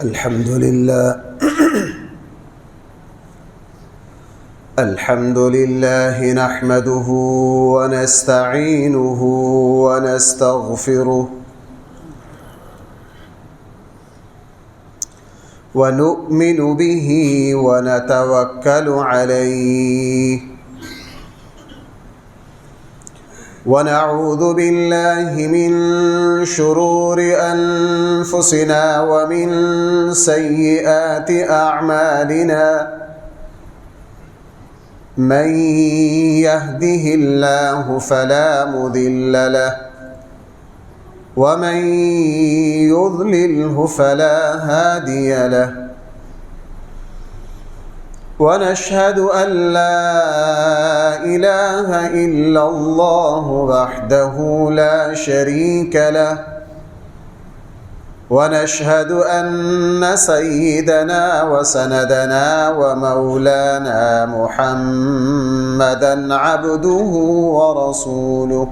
الحمد لله نحمده ونستعينه ونستغفره ونؤمن به ونتوكل عليه ونعوذ بالله من شرور أنفسنا ومن سيئات أعمالنا من يهده الله فلا مضل له ومن يضلله فلا هادي له ونشهد أن لا إله إلا الله وحده لا شريك له ونشهد أن سيدنا وسندنا ومولانا محمدًا عبده ورسوله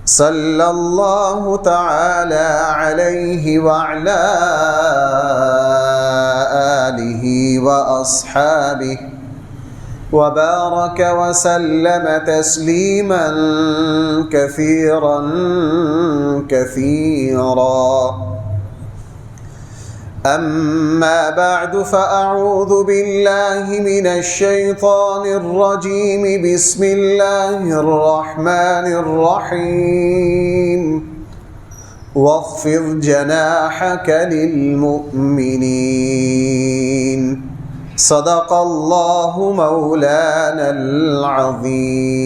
صلى الله تعالى عليه وعلى آله وأصحابه وبارك وسلم تسليما كثيرا كثيرا أما بعد فأعوذ بالله من الشيطان الرجيم بسم الله الرحمن الرحيم واخفض جناحك للمؤمنين صدق الله مولانا العظيم.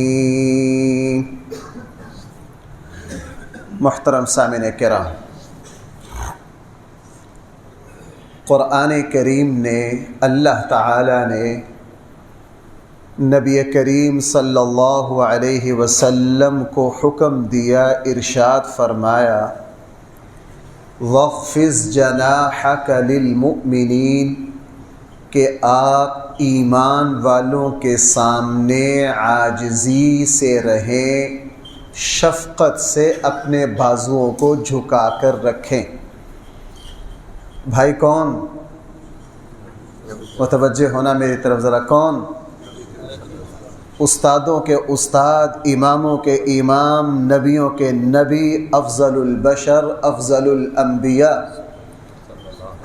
محترم سامعین کرام، قرآن کریم نے اللہ تعالی نے نبی کریم صلی اللہ علیہ وسلم کو حکم دیا، ارشاد فرمایا وَاخْفِضْ جَنَاحَكَ لِلْمُؤْمِنِينَ کہ آپ ایمان والوں کے سامنے عاجزی سے رہیں، شفقت سے اپنے بازوؤں کو جھکا کر رکھیں. بھائی کون؟ متوجہ ہونا میری طرف ذرا. کون؟ استادوں کے استاد، اماموں کے امام، نبیوں کے نبی، افضل البشر، افضل الانبیاء،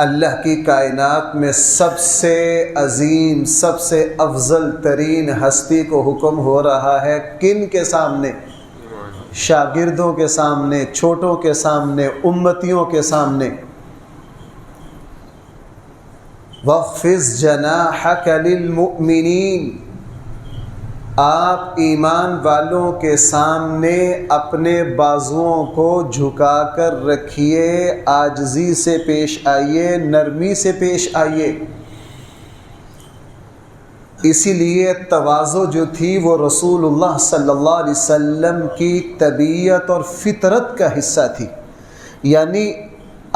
اللہ کی کائنات میں سب سے عظیم، سب سے افضل ترین ہستی کو حکم ہو رہا ہے کن کے سامنے؟ شاگردوں کے سامنے، چھوٹوں کے سامنے، امتیوں کے سامنے. وَاخْفِضْ جَنَاحَكَ لِلْمُؤْمِنِينَ آپ ایمان والوں کے سامنے اپنے بازوؤں کو جھکا کر رکھیے، عاجزی سے پیش آئیے، نرمی سے پیش آئیے. اسی لیے تواضع جو تھی وہ رسول اللہ صلی اللہ علیہ وسلم کی طبیعت اور فطرت کا حصہ تھی. یعنی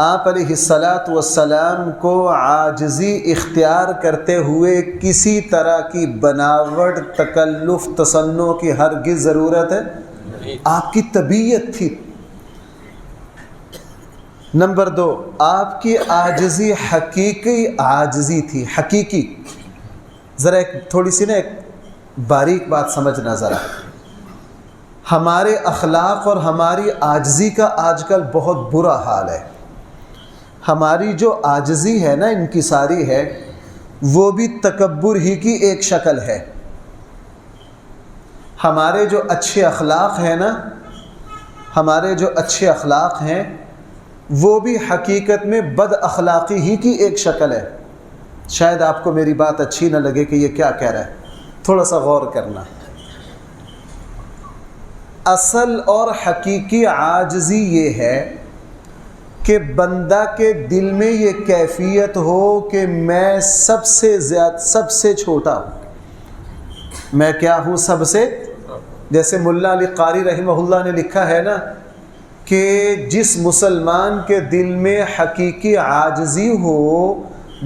آپ علیہ السلام کو عاجزی اختیار کرتے ہوئے کسی طرح کی بناوٹ، تکلف، تصنع کی ہرگز ضرورت ہے. آپ کی طبیعت تھی. نمبر 2، آپ کی عاجزی حقیقی عاجزی تھی، حقیقی. ذرا ایک تھوڑی سی ایک باریک بات سمجھنا ذرا. ہمارے اخلاق اور ہماری عاجزی کا آج کل بہت برا حال ہے. ہماری جو عاجزی ہے نا، انکساری ہے، وہ بھی تکبر ہی کی ایک شکل ہے. ہمارے جو اچھے اخلاق ہیں نا، ہمارے جو اچھے اخلاق ہیں وہ بھی حقیقت میں بد اخلاقی ہی کی ایک شکل ہے. شاید آپ کو میری بات اچھی نہ لگے کہ یہ کیا کہہ رہا ہے، تھوڑا سا غور کرنا. اصل اور حقیقی عاجزی یہ ہے کہ بندہ کے دل میں یہ کیفیت ہو کہ میں سب سے زیادہ، سب سے چھوٹا ہوں. میں کیا ہوں؟ سب سے. جیسے ملا علی قاری رحمہ اللہ نے لکھا ہے نا کہ جس مسلمان کے دل میں حقیقی عاجزی ہو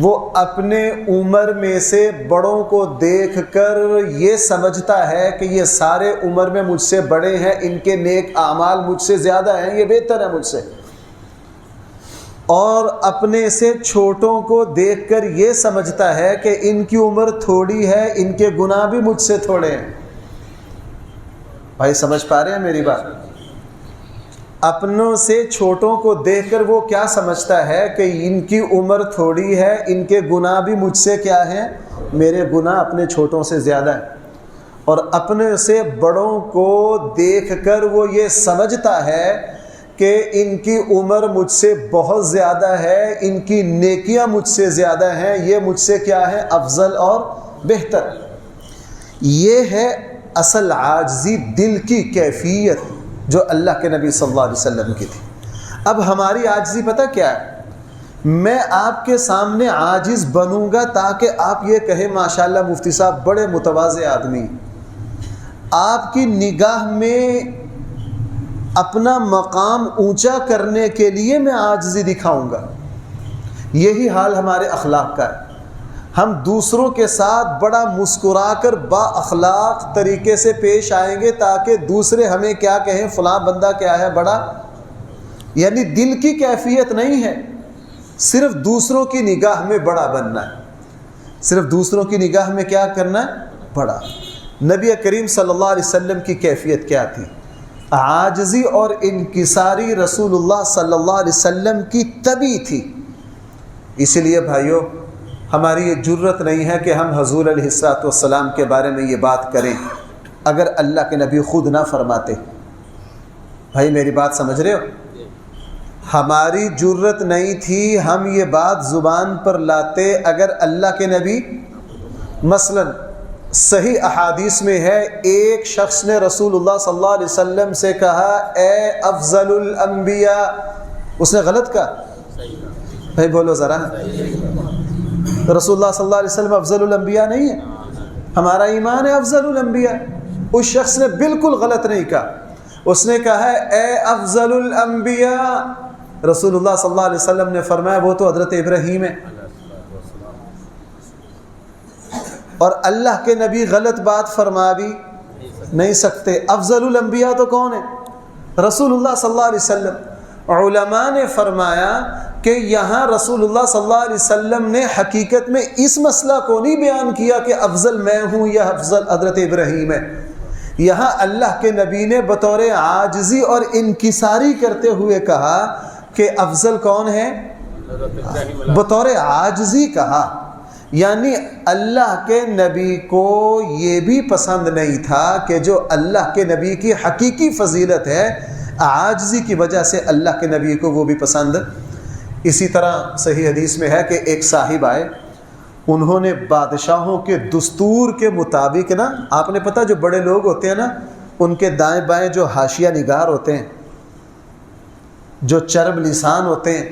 وہ اپنے عمر میں سے بڑوں کو دیکھ کر یہ سمجھتا ہے کہ یہ سارے عمر میں مجھ سے بڑے ہیں، ان کے نیک اعمال مجھ سے زیادہ ہیں، یہ بہتر ہے مجھ سے. اور اپنے سے چھوٹوں کو دیکھ کر یہ سمجھتا ہے کہ ان کی عمر تھوڑی ہے، ان کے گناہ بھی مجھ سے تھوڑے ہیں۔ بھائی سمجھ پا رہے ہیں میری بات؟ اپنوں سے چھوٹوں کو دیکھ کر وہ کیا سمجھتا ہے کہ ان کی عمر تھوڑی ہے، ان کے گناہ بھی مجھ سے کیا ہیں، میرے گناہ اپنے چھوٹوں سے زیادہ ہیں۔ اور اپنے سے بڑوں کو دیکھ کر وہ یہ سمجھتا ہے کہ ان کی عمر مجھ سے بہت زیادہ ہے، ان کی نیکیاں مجھ سے زیادہ ہیں، یہ مجھ سے کیا ہے، افضل اور بہتر۔ یہ ہے اصل عاجزی، دل کی کیفیت جو اللہ کے نبی صلی اللہ علیہ وسلم کی تھی۔ اب ہماری عاجزی پتہ کیا ہے؟ میں آپ کے سامنے عاجز بنوں گا تاکہ آپ یہ کہیں ماشاءاللہ مفتی صاحب بڑے متواضع آدمی، آپ کی نگاہ میں اپنا مقام اونچا کرنے کے لیے میں عاجزی دکھاؤں گا۔ یہی حال ہمارے اخلاق کا ہے۔ ہم دوسروں کے ساتھ بڑا مسکرا کر با اخلاق طریقے سے پیش آئیں گے تاکہ دوسرے ہمیں کیا کہیں، فلاں بندہ کیا ہے، بڑا۔ یعنی دل کی کیفیت نہیں ہے، صرف دوسروں کی نگاہ میں بڑا بننا ہے، صرف دوسروں کی نگاہ میں کیا کرنا ہے، بڑا۔ نبی کریم صلی اللہ علیہ وسلم کی کیفیت کیا تھی؟ عاجزی اور انکساری رسول اللہ صلی اللہ علیہ وسلم کی طبیعت تھی۔ اسی لیے بھائیوں، ہماری یہ جرت نہیں ہے کہ ہم حضور علیہ الصلوۃ والسلام کے بارے میں یہ بات کریں اگر اللہ کے نبی خود نہ فرماتے۔ بھائی میری بات سمجھ رہے ہو؟ ہماری جرت نہیں تھی ہم یہ بات زبان پر لاتے اگر اللہ کے نبی، مثلا صحیح احادیث میں ہے ایک شخص نے رسول اللہ صلی اللہ علیہ وسلم سے کہا اے افضل الانبیاء، اس نے غلط کہا؟ بھائی بولو ذرا، رسول اللہ صلی اللہ علیہ وسلم افضل الانبیاء نہیں ہے؟ ہمارا ایمان ہے افضل الانبیاء۔ اس شخص نے بالکل غلط نہیں کہا، اس نے کہا ہے اے افضل الانبیاء۔ رسول اللہ صلی اللہ علیہ وسلم نے فرمایا وہ تو حضرت ابراہیم ہے۔ اور اللہ کے نبی غلط بات فرما بھی نہیں سکتے۔ افضل الانبیاء تو کون ہے؟ رسول اللہ صلی اللہ علیہ وسلم۔ علماء نے فرمایا کہ یہاں رسول اللہ صلی اللہ علیہ وسلم نے حقیقت میں اس مسئلہ کو نہیں بیان کیا کہ افضل میں ہوں یا افضل حضرت ابراہیم ہے۔ یہاں اللہ کے نبی نے بطور عاجزی اور انکساری کرتے ہوئے کہا کہ افضل کون ہے؟ بطور عاجزی کہا۔ یعنی اللہ کے نبی کو یہ بھی پسند نہیں تھا کہ جو اللہ کے نبی کی حقیقی فضیلت ہے عاجزی کی وجہ سے اللہ کے نبی کو وہ بھی پسند۔ اسی طرح صحیح حدیث میں ہے کہ ایک صاحب آئے، انہوں نے بادشاہوں کے دستور کے مطابق نا، آپ نے پتہ جو بڑے لوگ ہوتے ہیں نا ان کے دائیں بائیں جو حاشیہ نگار ہوتے ہیں، جو چرب لسان ہوتے ہیں،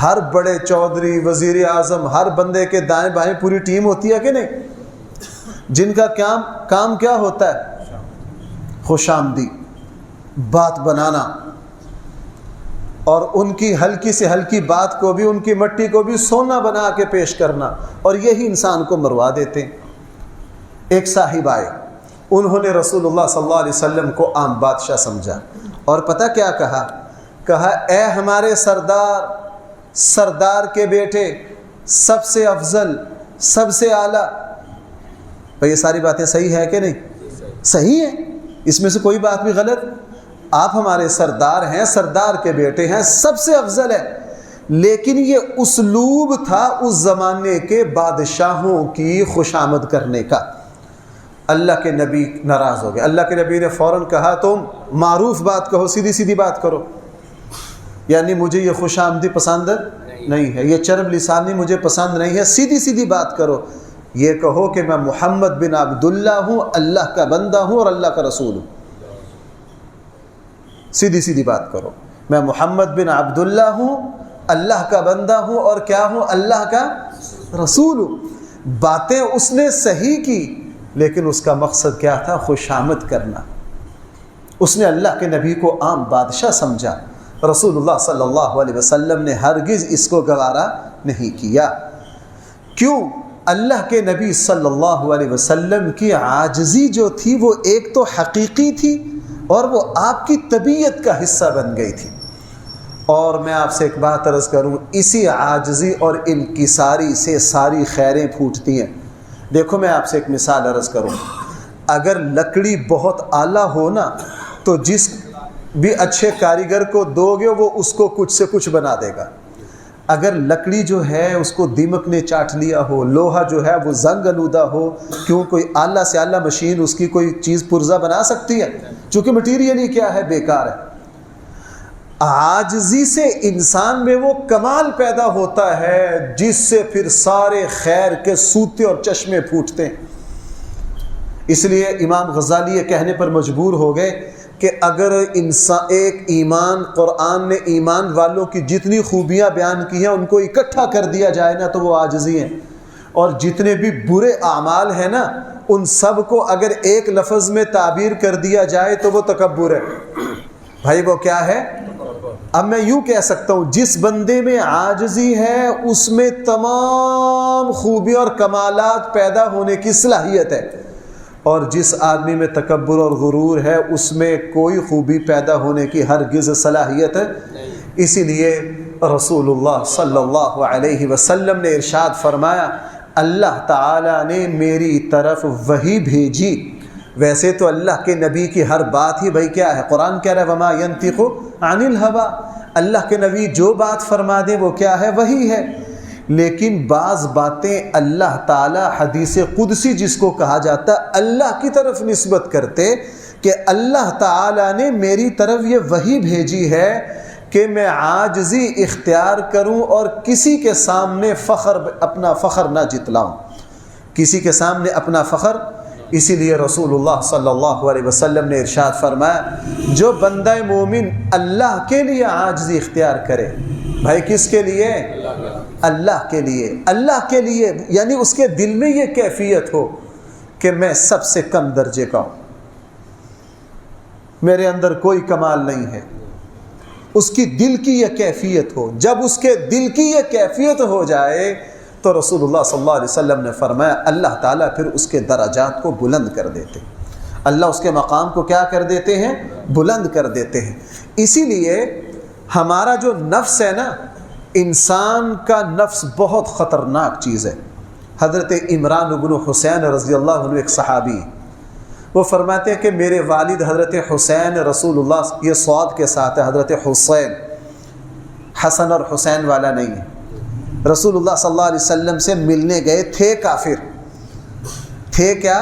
ہر بڑے چودھری وزیر اعظم ہر بندے کے دائیں بائیں پوری ٹیم ہوتی ہے کہ نہیں، جن کا کام کیا ہوتا ہے؟ خوش آمدی، بات بنانا، اور ان کی ہلکی سے ہلکی بات کو بھی، ان کی مٹی کو بھی سونا بنا کے پیش کرنا، اور یہی انسان کو مروا دیتے ہیں۔ ایک صاحب آئے، انہوں نے رسول اللہ صلی اللہ علیہ وسلم کو عام بادشاہ سمجھا، اور پتہ کیا کہا اے ہمارے سردار کے بیٹے، سب سے افضل، سب سے اعلیٰ۔ بھئی یہ ساری باتیں صحیح ہے کہ نہیں؟ صحیح ہے، اس میں سے کوئی بات بھی غلط؟ آپ ہمارے سردار ہیں، سردار کے بیٹے ہیں، سب سے افضل ہے۔ لیکن یہ اسلوب تھا اس زمانے کے بادشاہوں کی خوش آمد کرنے کا۔ اللہ کے نبی ناراض ہو گئے۔ اللہ کے نبی نے فوراً کہا تم معروف بات کہو، سیدھی سیدھی بات کرو، یعنی مجھے یہ خوش آمدی پسند نہیں ہے، یہ چرب لسانی مجھے پسند نہیں ہے، سیدھی سیدھی بات کرو، یہ کہو کہ میں محمد بن عبداللہ ہوں، اللہ کا بندہ ہوں اور اللہ کا رسول ہوں۔ سیدھی سیدھی بات کرو، میں محمد بن عبداللہ ہوں، اللہ کا بندہ ہوں، اور کیا ہوں؟ اللہ کا رسول ہوں۔ باتیں اس نے صحیح کی، لیکن اس کا مقصد کیا تھا؟ خوش آمد کرنا۔ اس نے اللہ کے نبی کو عام بادشاہ سمجھا۔ رسول اللہ صلی اللہ علیہ وسلم نے ہرگز اس کو گوارا نہیں کیا۔ کیوں؟ اللہ کے نبی صلی اللہ علیہ وسلم کی عاجزی جو تھی وہ ایک تو حقیقی تھی اور وہ آپ کی طبیعت کا حصہ بن گئی تھی۔ اور میں آپ سے ایک بات عرض کروں، اسی عاجزی اور انکساری سے ساری خیریں پھوٹتی ہیں۔ دیکھو میں آپ سے ایک مثال عرض کروں، اگر لکڑی بہت اعلیٰ ہو نا تو جس بھی اچھے کاریگر کو دو گے وہ اس کو کچھ سے کچھ بنا دے گا۔ اگر لکڑی جو ہے اس کو دیمک نے چاٹ لیا ہو، لوہا جو ہے وہ زنگ آلودہ ہو، کیوں کوئی اعلیٰ سے اعلیٰ مشین اس کی کوئی چیز پرزہ بنا سکتی ہے؟ چونکہ مٹیریل ہی کیا ہے، بیکار ہے۔ عاجزی سے انسان میں وہ کمال پیدا ہوتا ہے جس سے پھر سارے خیر کے سوتے اور چشمے پھوٹتے ہیں۔ اس لیے امام غزالی یہ کہنے پر مجبور ہو گئے کہ اگر انسان ایک ایمان، قرآن نے ایمان والوں کی جتنی خوبیاں بیان کی ہیں ان کو اکٹھا کر دیا جائے نا تو وہ عاجزی ہیں، اور جتنے بھی برے اعمال ہیں نا ان سب کو اگر ایک لفظ میں تعبیر کر دیا جائے تو وہ تکبر ہے۔ بھائی وہ کیا ہے؟ اب میں یوں کہہ سکتا ہوں، جس بندے میں عاجزی ہے اس میں تمام خوبی اور کمالات پیدا ہونے کی صلاحیت ہے، اور جس آدمی میں تکبر اور غرور ہے اس میں کوئی خوبی پیدا ہونے کی ہرگز صلاحیت ہے۔ اسی لیے رسول اللہ صلی اللہ علیہ وسلم نے ارشاد فرمایا، اللہ تعالیٰ نے میری طرف وحی بھیجی۔ ویسے تو اللہ کے نبی کی ہر بات ہی بھائی کیا ہے، قرآن کہہ رہا ہے وما ينطق عن الهوى، اللہ کے نبی جو بات فرما دیں وہ کیا ہے، وحی ہے۔ لیکن بعض باتیں اللہ تعالیٰ حدیث قدسی جس کو کہا جاتا اللہ کی طرف نسبت کرتے کہ اللہ تعالیٰ نے میری طرف یہ وحی بھیجی ہے کہ میں عاجزی اختیار کروں اور کسی کے سامنے اپنا فخر نہ جتلاؤں، کسی کے سامنے اپنا فخر۔ اسی لیے رسول اللہ صلی اللہ علیہ وسلم نے ارشاد فرمایا، جو بندہ مومن اللہ کے لیے عاجزی اختیار کرے، بھائی کس کے لیے؟ اللہ کے لیے۔ اللہ کے لیے یعنی اس کے دل میں یہ کیفیت ہو کہ میں سب سے کم درجے کا ہوں، میرے اندر کوئی کمال نہیں ہے، اس کی دل کی یہ کیفیت ہو۔ جب اس کے دل کی یہ کیفیت ہو جائے تو رسول اللہ صلی اللہ علیہ وسلم نے فرمایا اللہ تعالیٰ پھر اس کے درجات کو بلند کر دیتے ہیں، اللہ اس کے مقام کو کیا کر دیتے ہیں؟ بلند کر دیتے ہیں۔ اسی لیے ہمارا جو نفس ہے نا، انسان کا نفس بہت خطرناک چیز ہے۔ حضرت عمران بن حسین رضی اللہ عنہ ایک صحابی، وہ فرماتے ہیں کہ میرے والد حضرت حسین رسول اللہ، یہ صاد کے ساتھ ہے، حضرت حسین، حسن اور حسین والا نہیں ہے، رسول اللہ صلی اللہ علیہ وسلم سے ملنے گئے تھے، کافر تھے، کیا؟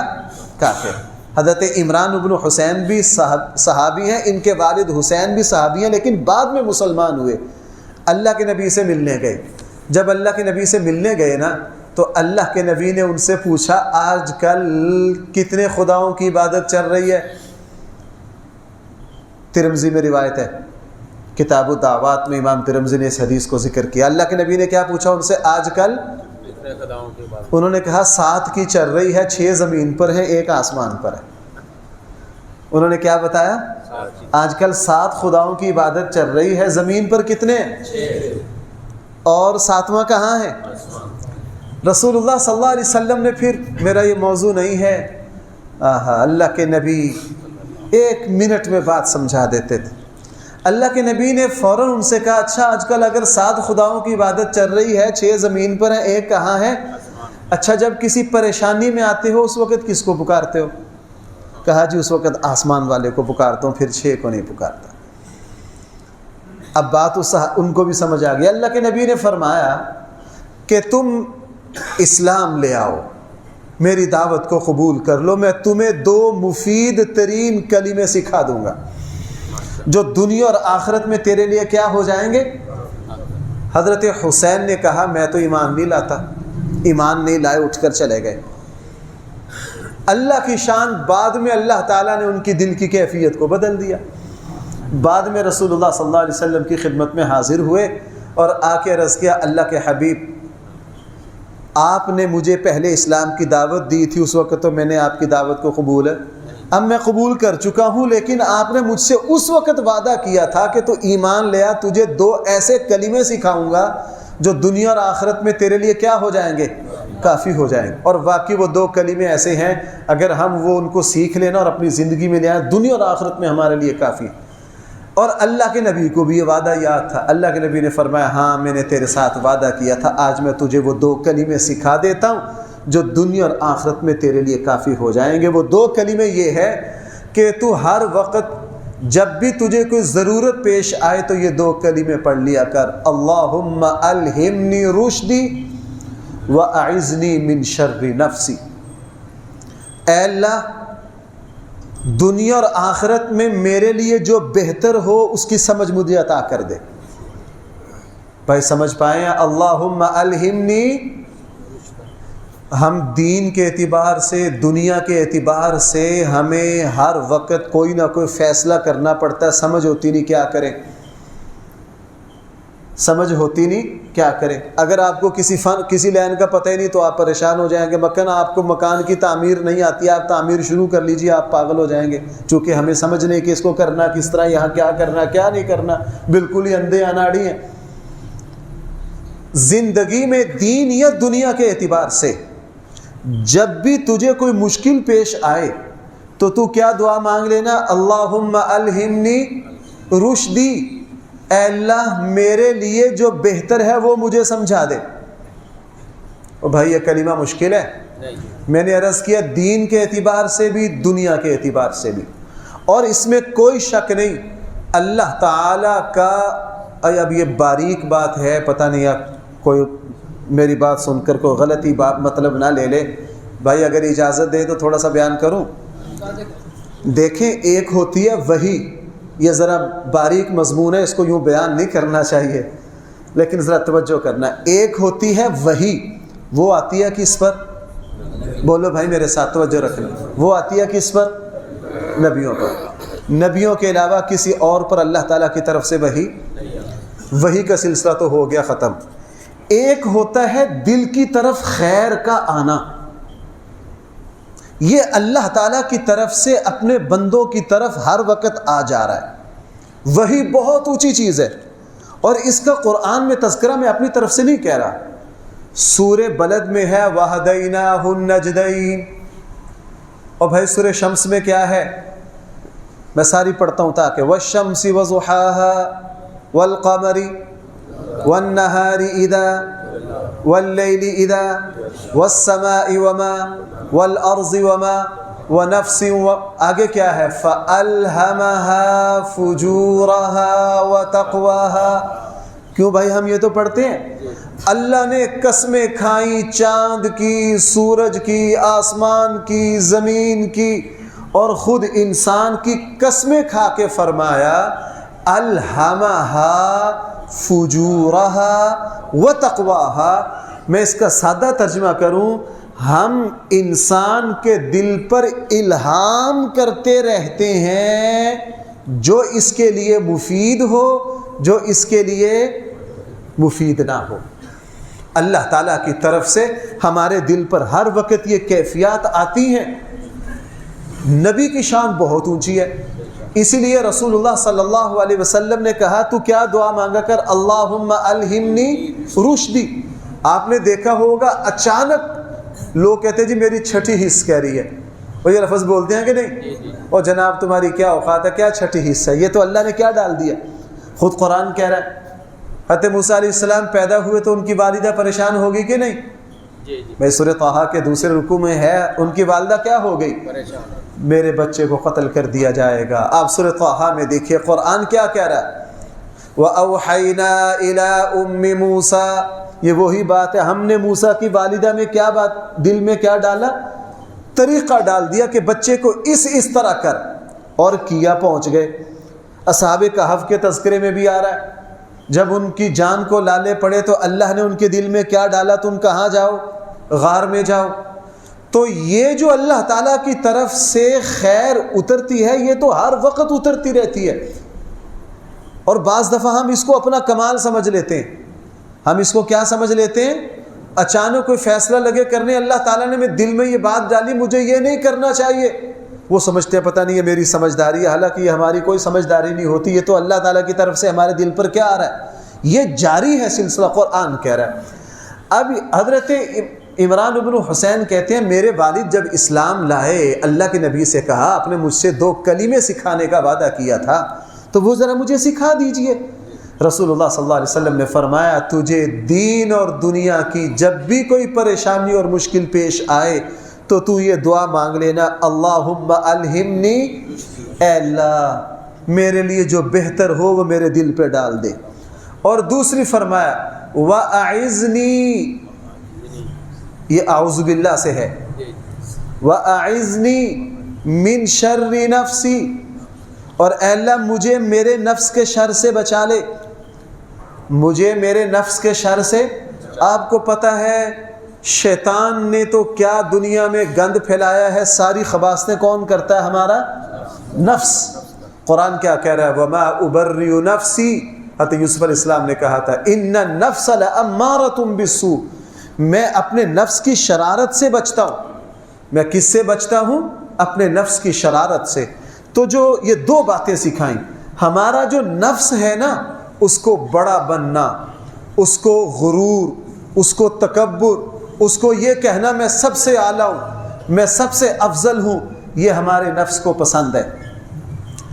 کافر۔ حضرت عمران بن حسین بھی صحابی ہیں، ان کے والد حسین بھی صحابی ہیں، لیکن بعد میں مسلمان ہوئے، اللہ کے نبی سے ملنے گئے۔ جب اللہ کے نبی سے ملنے گئے نا تو اللہ کے نبی نے ان سے پوچھا آج کل کتنے خداؤں کی عبادت چل رہی ہے؟ ترمذی میں روایت ہے، کتاب الدعوات میں امام ترمذی نے اس حدیث کو ذکر کیا۔ اللہ کے نبی نے کیا پوچھا ان سے؟ آج کل کتنے خداؤں کی عبادت؟ انہوں نے کہا 7 کی چل رہی ہے، 6 زمین پر ہے، 1 آسمان پر ہے۔ انہوں نے کیا بتایا؟ آج کل 7 خداؤں کی عبادت چل رہی ہے، زمین پر کتنے؟ 6، اور 7واں کہاں ہے؟ رسول اللہ صلی اللہ علیہ وسلم نے پھر، میرا یہ موضوع نہیں ہے، اللہ کے نبی 1 منٹ میں بات سمجھا دیتے تھے۔ اللہ کے نبی نے فوراً ان سے کہا اچھا آج کل اگر 7 خداؤں کی عبادت چل رہی ہے، 6 زمین پر ہے، 1 کہاں ہے؟ اچھا جب کسی پریشانی میں آتے ہو اس وقت کس کو پکارتے ہو؟ کہا جی اس وقت آسمان والے کو پکارتا ہوں، پھر 6 کو نہیں پکارتا۔ اب بات ان کو بھی سمجھ آ گئی۔ اللہ کے نبی نے فرمایا کہ تم اسلام لے آؤ، میری دعوت کو قبول کر لو، میں تمہیں 2 مفید ترین کلمے سکھا دوں گا جو دنیا اور آخرت میں تیرے لیے کیا ہو جائیں گے۔ حضرت حسین نے کہا میں تو ایمان نہیں لاتا، ایمان نہیں لائے، اٹھ کر چلے گئے۔ اللہ کی شان، بعد میں اللہ تعالیٰ نے ان کی دل کی کیفیت کو بدل دیا۔ بعد میں رسول اللہ صلی اللہ علیہ وسلم کی خدمت میں حاضر ہوئے اور آ کے عرض کیا اللہ کے حبیب آپ نے مجھے پہلے اسلام کی دعوت دی تھی، اس وقت تو میں نے آپ کی دعوت کو قبول ہے، اب میں قبول کر چکا ہوں، لیکن آپ نے مجھ سے اس وقت وعدہ کیا تھا کہ تو ایمان لیا، تجھے 2 ایسے کلمے سکھاؤں گا جو دنیا اور آخرت میں تیرے لیے کیا ہو جائیں گے؟ کافی ہو جائیں گے۔ اور واقعی وہ 2 کلمے ایسے ہیں اگر ہم وہ ان کو سیکھ لینا اور اپنی زندگی میں لے آئیں، دنیا اور آخرت میں ہمارے لیے کافی ہے۔ اور اللہ کے نبی کو بھی یہ وعدہ یاد تھا. اللہ کے نبی نے فرمایا ہاں میں نے تیرے ساتھ وعدہ کیا تھا, آج میں تجھے وہ 2 کلمے سکھا دیتا ہوں جو دنیا اور آخرت میں تیرے لیے کافی ہو جائیں گے. وہ 2 کلمے یہ ہے کہ تو ہر وقت جب بھی تجھے کوئی ضرورت پیش آئے تو یہ 2 کلمے پڑھ لیا کر, اللہم الہمنی رشدی واعذنی من شر نفسی. اے اللہ دنیا اور آخرت میں میرے لیے جو بہتر ہو اس کی سمجھ مجھے عطا کر دے. بھائی سمجھ پائیں, اللہم الہمنی, ہم دین کے اعتبار سے, دنیا کے اعتبار سے ہمیں ہر وقت کوئی نہ کوئی فیصلہ کرنا پڑتا ہے, سمجھ ہوتی نہیں کیا کریں, سمجھ ہوتی نہیں کیا کریں. اگر آپ کو کسی لائن کا پتہ ہی نہیں تو آپ پریشان ہو جائیں گے. آپ کو مکان کی تعمیر نہیں آتی, آپ تعمیر شروع کر لیجئے, آپ پاگل ہو جائیں گے, چونکہ ہمیں سمجھ نہیں کہ اس کو کرنا کس طرح, یہاں کیا کرنا کیا نہیں کرنا, بالکل ہی اندھے اناڑی ہیں. زندگی میں دین یا دنیا کے اعتبار سے جب بھی تجھے کوئی مشکل پیش آئے تو کیا دعا مانگ لینا, اللہم الہمنی رشدی, اے اللہ میرے لیے جو بہتر ہے وہ مجھے سمجھا دے. اور بھائی یہ کلمہ مشکل ہے, میں نے عرض کیا دین کے اعتبار سے بھی دنیا کے اعتبار سے بھی, اور اس میں کوئی شک نہیں اللہ تعالیٰ کا. اب یہ باریک بات ہے, پتہ نہیں آپ کوئی میری بات سن کر کوئی غلطی بات مطلب نہ لے لے. بھائی اگر اجازت دے تو تھوڑا سا بیان کروں. دیکھیں ایک ہوتی ہے وحی, یہ ذرا باریک مضمون ہے, اس کو یوں بیان نہیں کرنا چاہیے لیکن ذرا توجہ کرنا. ایک ہوتی ہے وحی, وہ آتی ہے کس پر, بولو بھائی میرے ساتھ توجہ رکھنا, وہ آتی ہے کس پر, نبیوں پر. نبیوں کے علاوہ کسی اور پر اللہ تعالیٰ کی طرف سے وحی کا سلسلہ تو ہو گیا ختم. ایک ہوتا ہے دل کی طرف خیر کا آنا, یہ اللہ تعالیٰ کی طرف سے اپنے بندوں کی طرف ہر وقت آ جا رہا ہے. وہی بہت اونچی چیز ہے, اور اس کا قرآن میں تذکرہ میں اپنی طرف سے نہیں کہہ رہا. سورہ بلد میں ہے وَهَدَيْنَاهُ النَّجْدَيْنِ, اور بھائی سورہ شمس میں کیا ہے, میں ساری پڑھتا ہوں تاکہ وَالشَّمْسِ وَضُحَاهَا وَالْقَمَرِ وَالنَّهَارِ إِذَا وَاللَّيْلِ إِذَا وَالسَّمَاءِ وَمَا وَالْأَرْضِ وَمَا وَنَفْسٍ آگے کیا ہے, فَأَلْهَمَهَا فُجُورَهَا وَتَقْوَاهَا. کیوں بھائی ہم یہ تو پڑھتے ہیں, اللہ نے قسمیں کھائیں چاند کی, سورج کی, آسمان کی, زمین کی, اور خود انسان کی قسمیں کھا کے فرمایا الہمہا فجورہا وتقواہا. میں اس کا سادہ ترجمہ کروں, ہم انسان کے دل پر الہام کرتے رہتے ہیں جو اس کے لیے مفید ہو, جو اس کے لیے مفید نہ ہو. اللہ تعالیٰ کی طرف سے ہمارے دل پر ہر وقت یہ کیفیات آتی ہیں. نبی کی شان بہت اونچی ہے, اسی لیے رسول اللہ صلی اللہ علیہ وسلم نے کہا تو کیا دعا مانگا کر, اللہم الہمنی رشدی. آپ نے دیکھا ہوگا اچانک لوگ کہتے ہیں جی میری چھٹی حص کہہ رہی ہے, وہ یہ لفظ بولتے ہیں کہ نہیں, اور جناب تمہاری کیا اوقات ہے, کیا چھٹی حصہ ہے, یہ تو اللہ نے کیا ڈال دیا. خود قرآن کہہ رہا ہے حضرت موسیٰ علیہ السلام پیدا ہوئے تو ان کی والدہ پریشان ہوگی کہ نہیں, میں سورہ طٰہٰ کے دوسرے رکوع میں ہے, ان کی والدہ کیا ہو گئی, میرے بچے کو قتل کر دیا جائے گا. آپ سورہ طٰہٰ میں دیکھیے قرآن کیا کہہ رہا ہے, وَأَوْحَيْنَا إِلَىٰ أُمِّ مُوسَىٰ. یہ وہی بات ہے, ہم نے موسیٰ کی والدہ میں کیا بات, دل میں کیا ڈالا, طریقہ ڈال دیا کہ بچے کو اس طرح کر, اور کیا پہنچ گئے. اصحاب کہف کے تذکرے میں بھی آ رہا ہے, جب ان کی جان کو لالے پڑے تو اللہ نے ان کے دل میں کیا ڈالا, تم کہاں جاؤ, غار میں جاؤ. تو یہ جو اللہ تعالیٰ کی طرف سے خیر اترتی ہے یہ تو ہر وقت اترتی رہتی ہے, اور بعض دفعہ ہم اس کو اپنا کمال سمجھ لیتے ہیں. ہم اس کو کیا سمجھ لیتے ہیں, اچانک کوئی فیصلہ لگے کرنے, اللہ تعالیٰ نے میرے دل میں یہ بات ڈالی مجھے یہ نہیں کرنا چاہیے, وہ سمجھتے ہیں پتہ نہیں یہ میری سمجھداری ہے, حالانکہ یہ ہماری کوئی سمجھداری نہیں ہوتی, یہ تو اللہ تعالیٰ کی طرف سے ہمارے دل پر کیا آ رہا ہے, یہ جاری ہے سلسلہ. قرآن کہہ رہا ہے. اب حضرت عمران بن حسین کہتے ہیں میرے والد جب اسلام لائے, اللہ کے نبی سے کہا, آپ نے مجھ سے 2 کلمے سکھانے کا وعدہ کیا تھا, تو وہ ذرا مجھے سکھا دیجئے۔ رسول اللہ صلی اللہ علیہ وسلم نے فرمایا تجھے دین اور دنیا کی جب بھی کوئی پریشانی اور مشکل پیش آئے تو تو یہ دعا مانگ لینا، اللہم الہمنی، اے اللہ میرے لیے جو بہتر ہو وہ میرے دل پہ ڈال دے۔ اور دوسری فرمایا وَأَعِذْنِي، یہ اعوذ باللہ سے ہے، وَأَعِذْنِي مِن شَرِّ نَفْسِي، اور اے اللہ مجھے میرے نفس کے شر سے بچا لے، مجھے میرے نفس کے شر سے۔ آپ کو پتہ ہے شیطان نے تو کیا دنیا میں گند پھیلایا ہے، ساری خباثتیں کون کرتا ہے؟ ہمارا نفس۔ قرآن کیا کہہ رہا ہے؟ وَمَا أُبَرِّئُ نَفْسِي، حضرت یوسف علیہ السلام نے کہا تھا اِنَّ النَّفْسَ لَأَمَّارَةٌ بِالسُّوءِ، میں اپنے نفس کی شرارت سے بچتا ہوں۔ میں کس سے بچتا ہوں؟ اپنے نفس کی شرارت سے۔ تو جو یہ دو باتیں سکھائیں، ہمارا جو نفس ہے نا اس کو بڑا بننا، اس کو غرور، اس کو تکبر، اس کو یہ کہنا میں سب سے اعلیٰ ہوں، میں سب سے افضل ہوں، یہ ہمارے نفس کو پسند ہے۔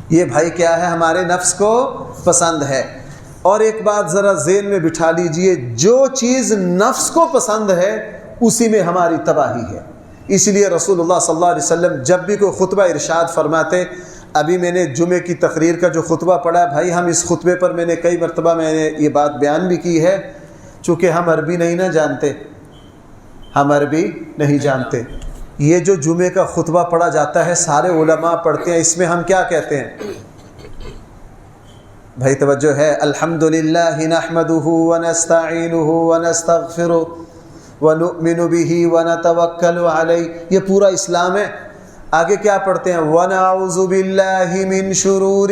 یہ بھائی کیا ہے؟ ہمارے نفس کو پسند ہے۔ اور ایک بات ذرا ذہن میں بٹھا لیجئے، جو چیز نفس کو پسند ہے اسی میں ہماری تباہی ہے۔ اس لیے رسول اللہ صلی اللہ علیہ وسلم جب بھی کوئی خطبہ ارشاد فرماتے، ابھی میں نے جمعے کی تقریر کا جو خطبہ پڑھا بھائی، ہم اس خطبے پر میں نے کئی مرتبہ میں نے یہ بات بیان بھی کی ہے، چونکہ ہم عربی نہیں نہ جانتے، ہم عربی نہیں جانتے۔ یہ جو جمعے کا خطبہ پڑھا جاتا ہے سارے علماء پڑھتے ہیں، اس میں ہم کیا کہتے ہیں بھائی؟ توجہ ہے، الحمدللہ نحمدہ ونستعینہ ونستغفرہ ونؤمن بہ ونتوکل علیہ، یہ پورا اسلام ہے۔ آگے کیا پڑھتے ہیں؟ ونعوذ باللہ من شرور،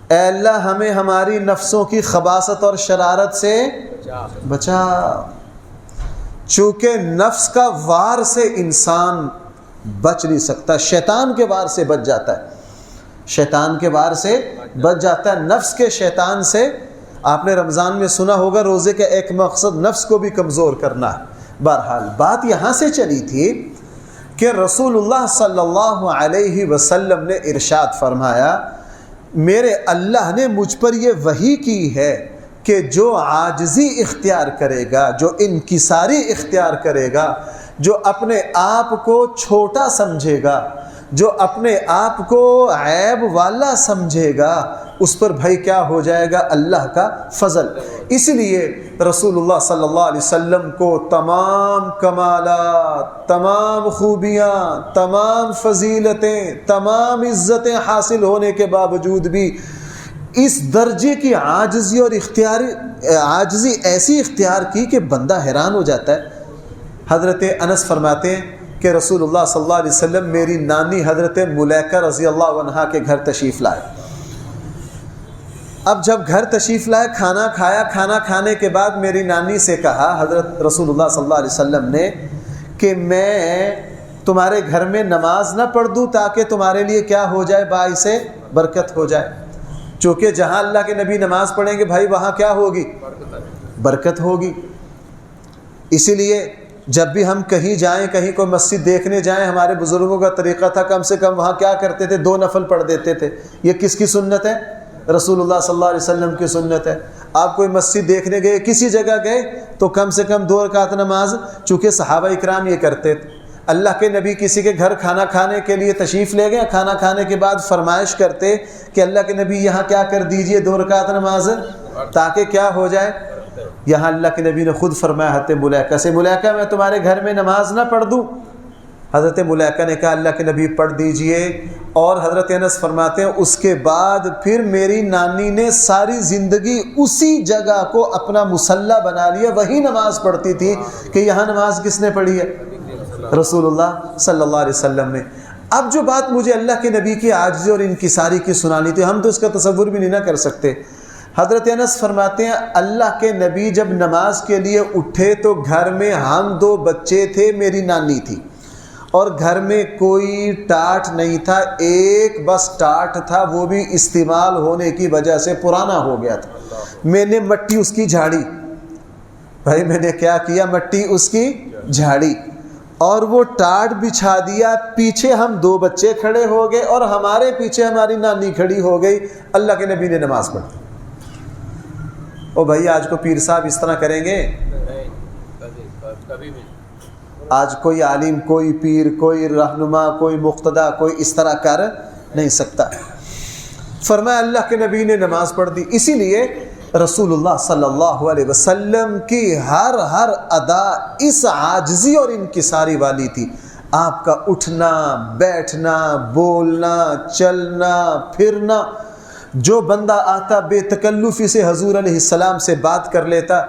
اے اللہ ہمیں ہماری نفسوں کی خباثت اور شرارت سے بچا۔ چونکہ نفس کا وار سے انسان بچ نہیں سکتا، شیطان کے وار سے بچ جاتا ہے، شیطان کے وار سے بچ جاتا ہے، نفس کے شیطان سے۔ آپ نے رمضان میں سنا ہوگا روزے کا ایک مقصد نفس کو بھی کمزور کرنا ہے۔ بہرحال بات یہاں سے چلی تھی کہ رسول اللہ صلی اللہ علیہ وسلم نے ارشاد فرمایا میرے اللہ نے مجھ پر یہ وحی کی ہے کہ جو عاجزی اختیار کرے گا، جو انکساری اختیار کرے گا، جو اپنے آپ کو چھوٹا سمجھے گا، جو اپنے آپ کو عیب والا سمجھے گا، اس پر بھائی کیا ہو جائے گا؟ اللہ کا فضل۔ اس لیے رسول اللہ صلی اللہ علیہ وسلم کو تمام کمالات، تمام خوبیاں، تمام فضیلتیں، تمام عزتیں حاصل ہونے کے باوجود بھی اس درجے کی عاجزی اور عاجزی ایسی اختیار کی کہ بندہ حیران ہو جاتا ہے۔ حضرت انس فرماتے ہیں کہ رسول اللہ صلی اللہ علیہ وسلم میری نانی حضرت ملیکہ رضی اللہ عنہا کے گھر تشریف لائے۔ اب جب گھر تشریف لائے، کھانا کھایا، کھانا کھانے کے بعد میری نانی سے کہا حضرت رسول اللہ صلی اللہ علیہ وسلم نے کہ میں تمہارے گھر میں نماز نہ پڑھ دوں تاکہ تمہارے لیے کیا ہو جائے؟ باعث برکت ہو جائے۔ چونکہ جہاں اللہ کے نبی نماز پڑھیں گے بھائی وہاں کیا ہوگی؟ برکت ہوگی۔ اسی لیے جب بھی ہم کہیں جائیں، کہیں کوئی مسجد دیکھنے جائیں، ہمارے بزرگوں کا طریقہ تھا کم سے کم وہاں کیا کرتے تھے؟ 2 نفل پڑھ دیتے تھے۔ یہ کس کی سنت ہے؟ رسول اللہ صلی اللہ علیہ وسلم کی سنت ہے۔ آپ کوئی مسجد دیکھنے گئے، کسی جگہ گئے تو کم سے کم 2 رکعت نماز، چونکہ صحابہ اکرام یہ کرتے تھے۔ اللہ کے نبی کسی کے گھر کھانا کھانے کے لیے تشریف لے گئے، کھانا کھانے کے بعد فرمائش کرتے کہ اللہ کے نبی یہاں کیا کر دیجئے 2 رکعت نماز تاکہ کیا ہو جائے؟ یہاں اللہ کے نبی نے خود فرمایا حضرت ملیکہ سے، ملیکہ میں تمہارے گھر میں نماز نہ پڑھ دوں؟ حضرت ملیکہ نے کہا اللہ کے نبی پڑھ دیجئے۔ اور حضرت انس فرماتے ہیں اس کے بعد پھر میری نانی نے ساری زندگی اسی جگہ کو اپنا مصلی بنا لیا، وہی نماز پڑھتی تھی کہ یہاں نماز کس نے پڑھی ہے؟ رسول اللہ صلی اللہ علیہ وسلم نے۔ اب جو بات مجھے اللہ کے نبی کی عاجزی اور انکساری کی سنانی تھی، ہم تو اس کا تصور بھی نہیں نہ کر سکتے۔ حضرت انس فرماتے ہیں اللہ کے نبی جب نماز کے لیے اٹھے تو گھر میں ہم 2 بچے تھے، میری نانی تھی، اور گھر میں کوئی ٹاٹ نہیں تھا، ایک بس ٹاٹ تھا، وہ بھی استعمال ہونے کی وجہ سے پرانا ہو گیا تھا۔ میں نے مٹی اس کی جھاڑی، بھائی میں نے کیا کیا؟ مٹی اس کی جھاڑی، اور وہ ٹاٹ بچھا دیا، پیچھے ہم 2 بچے کھڑے ہو گئے اور ہمارے پیچھے ہماری نانی کھڑی ہو گئی، اللہ کے نبی نے نماز پڑھ دی۔ او بھائی آج کو پیر صاحب اس طرح کریں گے؟ کبھی بھی۔ آج کوئی عالم، کوئی پیر، کوئی رہنما، کوئی مقتدی، کوئی اس طرح کر نہیں سکتا۔ فرمایا اللہ کے نبی نے نماز پڑھ دی۔ اسی لیے رسول اللہ صلی اللہ علیہ وسلم کی ہر ادا اس عاجزی اور انکساری والی تھی۔ آپ کا اٹھنا، بیٹھنا، بولنا، چلنا، پھرنا، جو بندہ آتا بے تکلفی سے حضور علیہ السلام سے بات کر لیتا۔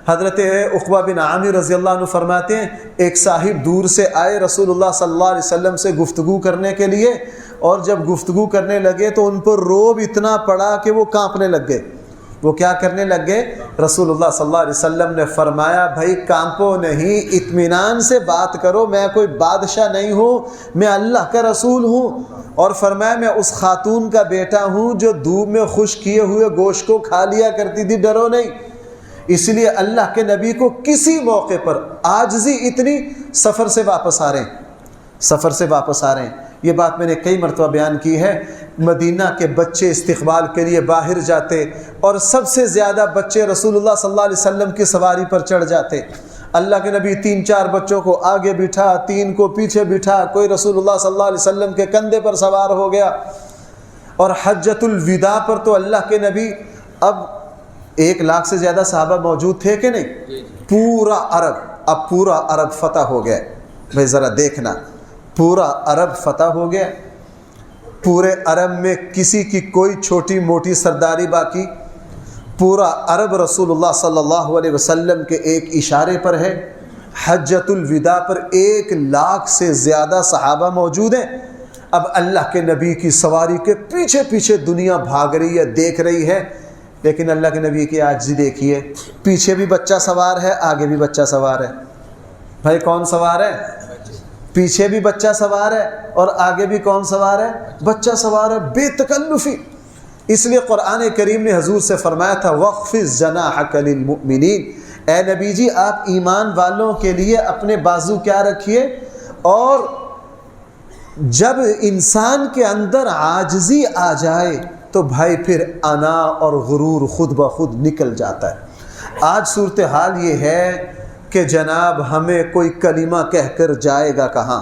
حضرت عقبہ بن عامر رضی اللہ عنہ فرماتے ہیں ایک صاحب دور سے آئے رسول اللہ صلی اللہ علیہ وسلم سے گفتگو کرنے کے لیے، اور جب گفتگو کرنے لگے تو ان پر روب اتنا پڑا کہ وہ کانپنے لگ گئے۔ وہ کیا کرنے لگ گئے؟ رسول اللہ صلی اللہ علیہ وسلم نے فرمایا بھائی کانپو نہیں، اطمینان سے بات کرو، میں کوئی بادشاہ نہیں ہوں، میں اللہ کا رسول ہوں۔ اور فرمایا میں اس خاتون کا بیٹا ہوں جو دھوپ میں خشک کیے ہوئے گوشت کو کھا لیا کرتی تھی، ڈرو نہیں۔ اس لیے اللہ کے نبی کو کسی موقع پر عاجزی اتنی، سفر سے واپس آ رہے ہیں۔ یہ بات میں نے کئی مرتبہ بیان کی ہے، مدینہ کے بچے استقبال کے لیے باہر جاتے اور سب سے زیادہ بچے رسول اللہ صلی اللہ علیہ وسلم کی سواری پر چڑھ جاتے۔ اللہ کے نبی 3-4 بچوں کو آگے بٹھا، 3 کو پیچھے بٹھا، کوئی رسول اللہ صلی اللہ علیہ وسلم کے کندھے پر سوار ہو گیا۔ اور حجۃ الوداع پر تو اللہ کے نبی، اب 1 لاکھ سے زیادہ صحابہ موجود تھے کہ نہیں؟ پورا عرب فتح ہو گیا۔ بھائی ذرا دیکھنا، پورا عرب فتح ہو گیا۔ پورے عرب میں کسی کی کوئی چھوٹی موٹی سرداری باقی، پورا عرب رسول اللہ صلی اللہ علیہ وسلم کے ایک اشارے پر ہے۔ حجۃ الوداع پر 1 لاکھ سے زیادہ صحابہ موجود ہیں۔ اب اللہ کے نبی کی سواری کے پیچھے پیچھے دنیا بھاگ رہی ہے، دیکھ رہی ہے، لیکن اللہ کے نبی کی عاجزی دیکھیے، پیچھے بھی بچہ سوار ہے، آگے بھی بچہ سوار ہے۔ بھائی کون سوار ہے؟ پیچھے بھی بچہ سوار ہے اور آگے بھی کون سوار ہے؟ بچہ سوار ہے، بے تکلفی۔ اس لیے قرآن کریم نے حضور سے فرمایا تھا وَخْفِضْ جَنَاحَكَ لِلْمُؤْمِنِينَ، اے نبی جی آپ ایمان والوں کے لیے اپنے بازو کیا رکھیے۔ اور جب انسان کے اندر عاجزی آ جائے تو بھائی پھر انا اور غرور خود بخود نکل جاتا ہے۔ آج صورتحال یہ ہے کہ جناب ہمیں کوئی کلمہ کہہ کر جائے گا کہاں۔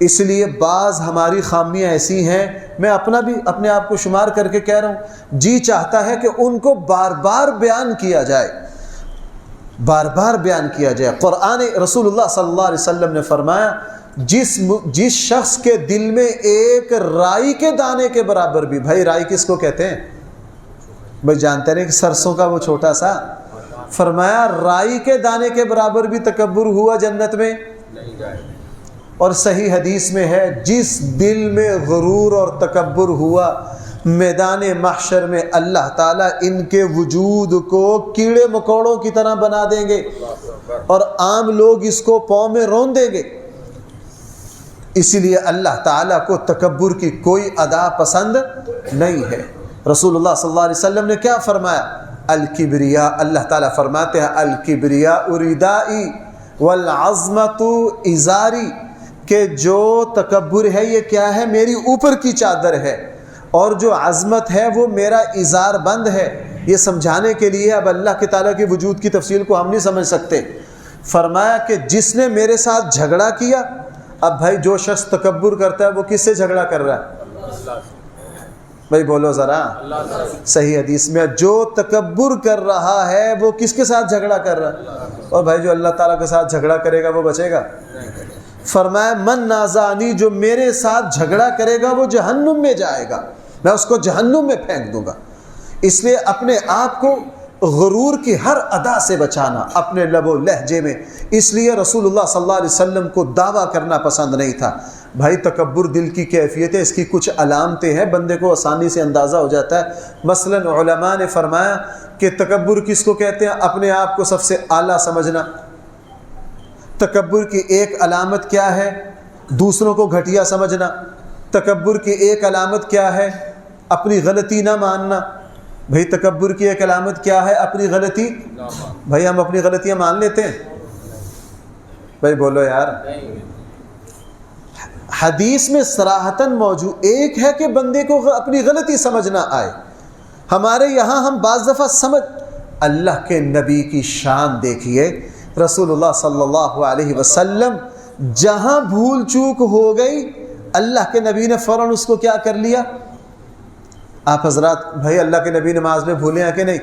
اس لیے بعض ہماری خامیاں ایسی ہیں، میں اپنے آپ کو شمار کر کے کہہ رہا ہوں، جی چاہتا ہے کہ ان کو بار بار بیان کیا جائے، بار بار بیان کیا جائے۔ قرآن رسول اللہ صلی اللہ علیہ وسلم نے فرمایا جس شخص کے دل میں ایک رائی کے دانے کے برابر بھی، بھائی رائی کس کو کہتے ہیں؟ بھائی جانتے ہیں کہ سرسوں کا وہ چھوٹا سا، فرمایا رائی کے دانے کے برابر بھی تکبر ہوا جنت میں نہیں جائے۔ اور صحیح حدیث میں ہے جس دل میں غرور اور تکبر ہوا، میدان محشر میں اللہ تعالیٰ ان کے وجود کو کیڑے مکوڑوں کی طرح بنا دیں گے اور عام لوگ اس کو پاؤں میں رون دیں گے۔ اسی لیے اللہ تعالیٰ کو تکبر کی کوئی ادا پسند نہیں ہے۔ رسول اللہ صلی اللہ علیہ وسلم نے کیا فرمایا؟ الکبریا، اللہ تعالیٰ فرماتے ہیں الکبریا ردائی والعظمت ازاری، کہ جو تکبر ہے یہ کیا ہے؟ میری اوپر کی چادر ہے، اور جو عظمت ہے وہ میرا ازار بند ہے۔ یہ سمجھانے کے لیے اب اللہ کے تعالیٰ کی وجود کی تفصیل کو ہم نہیں سمجھ سکتے۔ فرمایا کہ جس نے میرے ساتھ جھگڑا کیا، اب بھائی جو شخص تکبر کرتا ہے وہ کس سے جھگڑا کر رہا ہے؟ بھائی بولو ذرا، صحیح حدیث میں جو تکبر کر رہا ہے وہ کس کے ساتھ جھگڑا کر رہا ہے؟ اور بھائی جو اللہ تعالیٰ کے ساتھ جھگڑا کرے گا وہ بچے گا؟ فرمایا من نازانی، جو میرے ساتھ جھگڑا کرے گا وہ جہنم میں جائے گا، میں اس کو جہنم میں پھینک دوں گا۔ اس لیے اپنے آپ کو غرور کی ہر ادا سے بچانا اپنے لب و لہجے میں۔ اس لیے رسول اللہ صلی اللہ علیہ وسلم کو دعویٰ کرنا پسند نہیں تھا۔ بھائی تکبر دل کی کیفیت ہے، اس کی کچھ علامتیں ہیں، بندے کو آسانی سے اندازہ ہو جاتا ہے۔ مثلا علماء نے فرمایا کہ تکبر کس کو کہتے ہیں؟ اپنے آپ کو سب سے اعلیٰ سمجھنا۔ تکبر کی ایک علامت کیا ہے؟ دوسروں کو گھٹیا سمجھنا۔ تکبر کی ایک علامت کیا ہے؟ اپنی غلطی نہ ماننا۔ بھائی تکبر کی ایک علامت کیا ہے؟ اپنی غلطی۔ بھائی ہم اپنی غلطیاں مان لیتے ہیں؟ بھائی بولو یار. حدیث میں صراحتاً موجود ایک ہے کہ بندے کو اپنی غلطی سمجھ نہ آئے. ہمارے یہاں ہم بعض دفعہ سمجھ. اللہ کے نبی کی شان دیکھیے, رسول اللہ صلی اللہ علیہ وسلم جہاں بھول چوک ہو گئی اللہ کے نبی نے فوراً اس کو کیا کر لیا. آپ حضرات بھائی اللہ کے نبی نماز میں بھولے ہیں کہ نہیں؟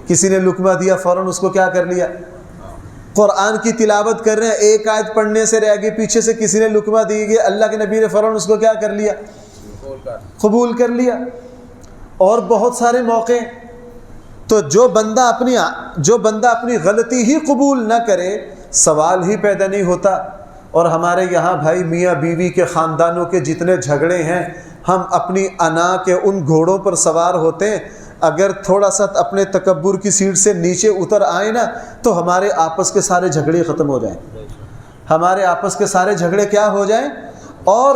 کسی نے لقمہ دیا فوراً اس کو کیا کر لیا. قرآن کی تلاوت کر رہے ہیں, ایک آیت پڑھنے سے رہ گئی, پیچھے سے کسی نے لقمہ دی گئی, اللہ کے نبی نے فوراً اس کو کیا کر لیا, قبول کر لیا. اور بہت سارے موقع. تو جو بندہ اپنی غلطی ہی قبول نہ کرے سوال ہی پیدا نہیں ہوتا. اور ہمارے یہاں بھائی میاں بیوی کے خاندانوں کے جتنے جھگڑے ہیں, ہم اپنی انا کے ان گھوڑوں پر سوار ہوتے ہیں, اگر تھوڑا سا اپنے تکبر کی سیٹ سے نیچے اتر آئے نا تو ہمارے آپس کے سارے جھگڑے ختم ہو جائیں. ہمارے آپس کے سارے جھگڑے کیا ہو جائیں. اور